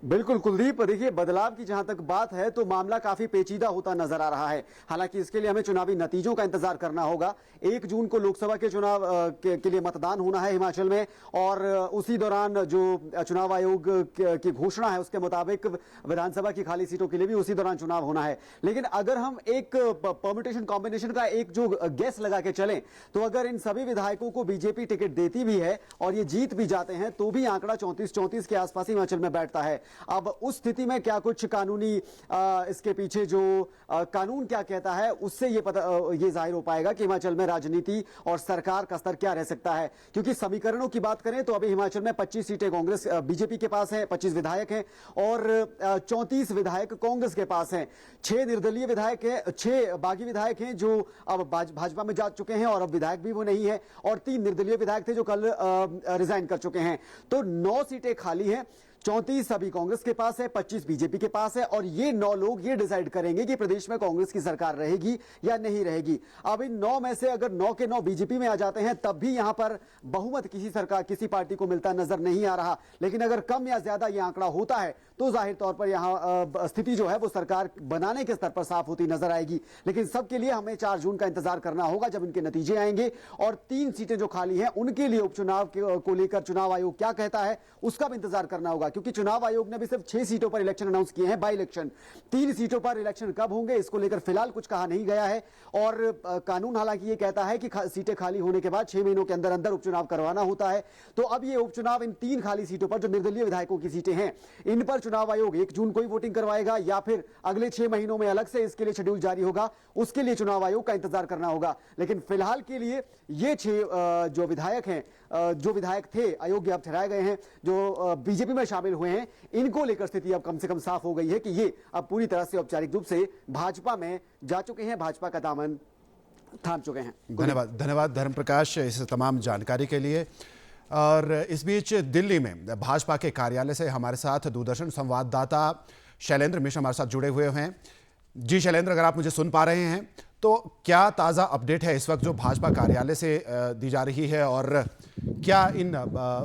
बिल्कुल कुलदीप, देखिए बदलाव की जहां तक बात है तो मामला काफी पेचीदा होता नजर आ रहा है। हालांकि इसके लिए हमें चुनावी नतीजों का इंतजार करना होगा। 1 जून को लोकसभा के चुनाव के लिए मतदान होना है हिमाचल में, और उसी दौरान जो चुनाव आयोग की घोषणा है उसके मुताबिक विधानसभा की खाली सीटों के लिए भी उसी दौरान चुनाव होना है। लेकिन अगर हम एक परम्यूटेशन कॉम्बिनेशन का एक जो गेस लगा के चलें, तो अगर इन सभी विधायकों को बीजेपी टिकट देती भी है और ये जीत भी जाते हैं तो भी आंकड़ा 34-34 के आसपास हिमाचल में बैठता है। अब उस स्थिति में क्या कुछ कानूनी इसके पीछे जो कानून क्या कहता है उससे ये जाहिर हो पाएगा कि हिमाचल में राजनीति और सरकार का स्तर क्या रह सकता है। क्योंकि समीकरणों की बात करें तो अभी हिमाचल में 25 सीटें कांग्रेस बीजेपी के पास है, 25 विधायक हैं, और 34 विधायक कांग्रेस के पास हैं। 6 निर्दलीय विधायक हैं, 6 बागी विधायक हैं जो अब भाजपा में जा चुके हैं और अब विधायक भी वो नहीं है, और 3 निर्दलीय विधायक थे जो कल रिजाइन कर चुके हैं। तो 9 सीटें खाली हैं। 34 अभी कांग्रेस के पास है, 25 बीजेपी के पास है, और ये 9 लोग ये डिसाइड करेंगे कि प्रदेश में कांग्रेस की सरकार रहेगी या नहीं रहेगी। अब इन 9 में से अगर 9 के 9 बीजेपी में आ जाते हैं तब भी यहां पर बहुमत किसी पार्टी को मिलता नजर नहीं आ रहा। लेकिन अगर कम या ज्यादा ये आंकड़ा होता है तो जाहिर तौर पर यहां स्थिति जो है वो सरकार बनाने के स्तर पर साफ होती नजर आएगी। लेकिन सबके लिए हमें 4 जून का इंतजार करना होगा जब इनके नतीजे आएंगे, और 3 सीटें जो खाली हैं उनके लिए उपचुनाव को लेकर चुनाव आयोग क्या कहता है उसका भी इंतजार करना होगा। क्योंकि चुनाव आयोग ने भी सिर्फ 6 सीटों पर इलेक्शन अनाउंस किए हैं, बाई इलेक्शन। 3 सीटों पर इलेक्शन कब होंगे इसको लेकर फिलहाल कुछ कहा नहीं गया है। और कानून हालांकि ये कहता है कि सीटें खाली होने के बाद 6 महीनों के अंदर अंदर उपचुनाव करवाना होता है। तो अब ये उपचुनाव इन 3 खाली सीटों पर जो निर्दलीय विधायकों की सीटें हैं इन पर चुनाव आयोग 1 जून को ही वोटिंग करवाएगा या फिर अगले 6 महीनों में अलग से इसके लिए शेड्यूल जारी होगा, उसके लिए चुनाव आयोग का इंतजार करना होगा। लेकिन फिलहाल के लिए ये 6 जो विधायक हैं, जो विधायक थे अयोग्य अब ठहराए गए हैं, जो बीजेपी में शामिल हुए हैं, इनको लेकर स्थिति अब कम से कम साफ हो गई है कि ये अब पूरी तरह से औपचारिक रूप से भाजपा में जा चुके हैं, भाजपा का दामन थाम चुके हैं। धन्यवाद धर्म प्रकाश इस तमाम जानकारी के लिए। और इस बीच दिल्ली में भाजपा के कार्यालय से हमारे साथ दूरदर्शन संवाददाता शैलेंद्र मिश्र हमारे साथ जुड़े हुए हैं। जी शैलेंद्र, अगर आप मुझे सुन पा रहे हैं तो क्या ताज़ा अपडेट है इस वक्त जो भाजपा कार्यालय से दी जा रही है, और क्या इन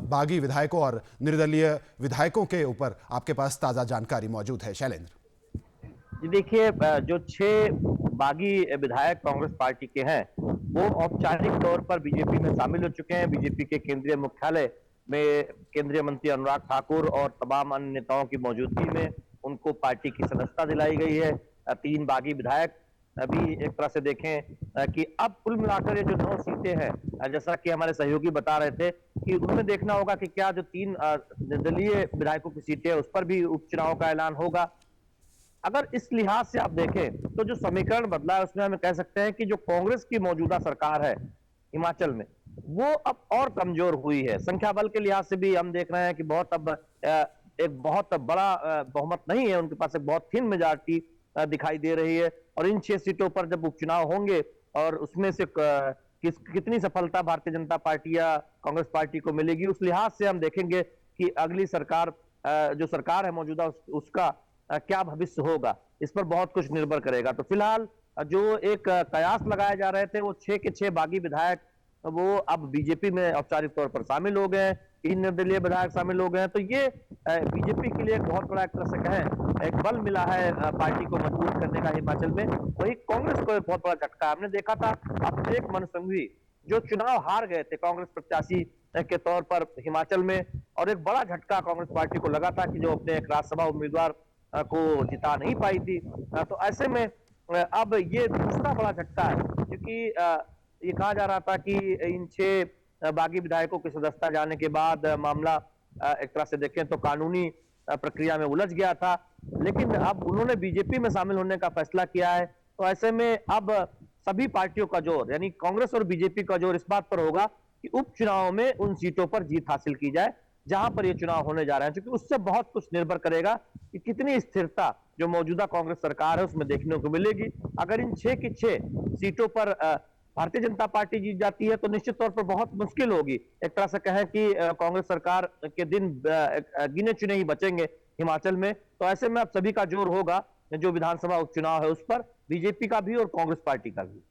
बागी विधायकों और निर्दलीय विधायकों के ऊपर आपके पास ताज़ा जानकारी मौजूद है? शैलेंद्र जी देखिए, जो 6 बागी विधायक कांग्रेस पार्टी के हैं वो औपचारिक तौर पर बीजेपी में शामिल हो चुके हैं। बीजेपी के केंद्रीय मुख्यालय में केंद्रीय मंत्री अनुराग ठाकुर और तमाम अन्य नेताओं की मौजूदगी में उनको पार्टी की सदस्यता दिलाई गई है। 3 बागी विधायक अभी एक तरह से देखें कि अब कुल मिलाकर ये जो 9 सीटें हैं, जैसा कि हमारे सहयोगी बता रहे थे कि उनमें देखना होगा कि क्या जो 3 निर्दलीय विधायकों की सीटें उस पर भी उपचुनाव का ऐलान होगा। अगर इस लिहाज से आप देखें तो जो समीकरण बदला है उसमें हमें कह सकते हैं कि जो कांग्रेस की मौजूदा सरकार है हिमाचल में वो अब और कमजोर हुई है। संख्या बल के लिहाज से भी हम देख रहे हैं कि बहुत अब एक बहुत बड़ा बहुमत नहीं है उनके पास, एक बहुत थिन मेजॉरिटी दिखाई दे रही है। और इन 6 सीटों पर जब उपचुनाव होंगे और उसमें से कितनी सफलता भारतीय जनता पार्टी या कांग्रेस पार्टी को मिलेगी, उस लिहाज से हम देखेंगे कि अगली सरकार जो सरकार है मौजूदा उसका क्या भविष्य होगा, इस पर बहुत कुछ निर्भर करेगा। तो फिलहाल जो एक कयास लगाए जा रहे थे वो 6 के 6 बागी विधायक वो अब बीजेपी में औपचारिक तौर पर शामिल हो गए हैं, 3 निर्दलीय विधायक शामिल हो गए हैं। तो ये बीजेपी के लिए एक बहुत बड़ा एक तरह से कहें एक बल मिला है पार्टी को मजबूत करने का हिमाचल में। वही कांग्रेस को एक बहुत बड़ा झटका हमने देखा था। अभिषेक मनु सिंघवी जो चुनाव हार गए थे कांग्रेस प्रत्याशी के तौर पर हिमाचल में, और एक बड़ा झटका कांग्रेस पार्टी को लगा था कि जो अपने एक राज्यसभा उम्मीदवार को जिता नहीं पाई थी। तो ऐसे में अब ये दूसरा बड़ा झटका है, क्योंकि ये कहा जा रहा था कि इन 6 बागी विधायकों की सदस्यता जाने के बाद मामला एक तरह से देखें तो कानूनी प्रक्रिया में उलझ गया था। लेकिन अब उन्होंने बीजेपी में शामिल होने का फैसला किया है। तो ऐसे में अब सभी पार्टियों का जोर यानी कांग्रेस और बीजेपी का जोर इस बात पर होगा कि उपचुनाव में उन सीटों पर जीत हासिल की जाए जहां पर ये चुनाव होने जा रहे हैं, क्योंकि उससे बहुत कुछ निर्भर करेगा कि कितनी स्थिरता जो मौजूदा कांग्रेस सरकार है उसमें देखने को मिलेगी। अगर इन 6 की 6 सीटों पर भारतीय जनता पार्टी जीत जाती है तो निश्चित तौर पर बहुत मुश्किल होगी। एक तरह से कहें कि कांग्रेस सरकार के दिन गिने चुने ही बचेंगे हिमाचल में। तो ऐसे में अब सभी का जोर होगा जो विधानसभा उपचुनाव है उस पर, बीजेपी का भी और कांग्रेस पार्टी का भी।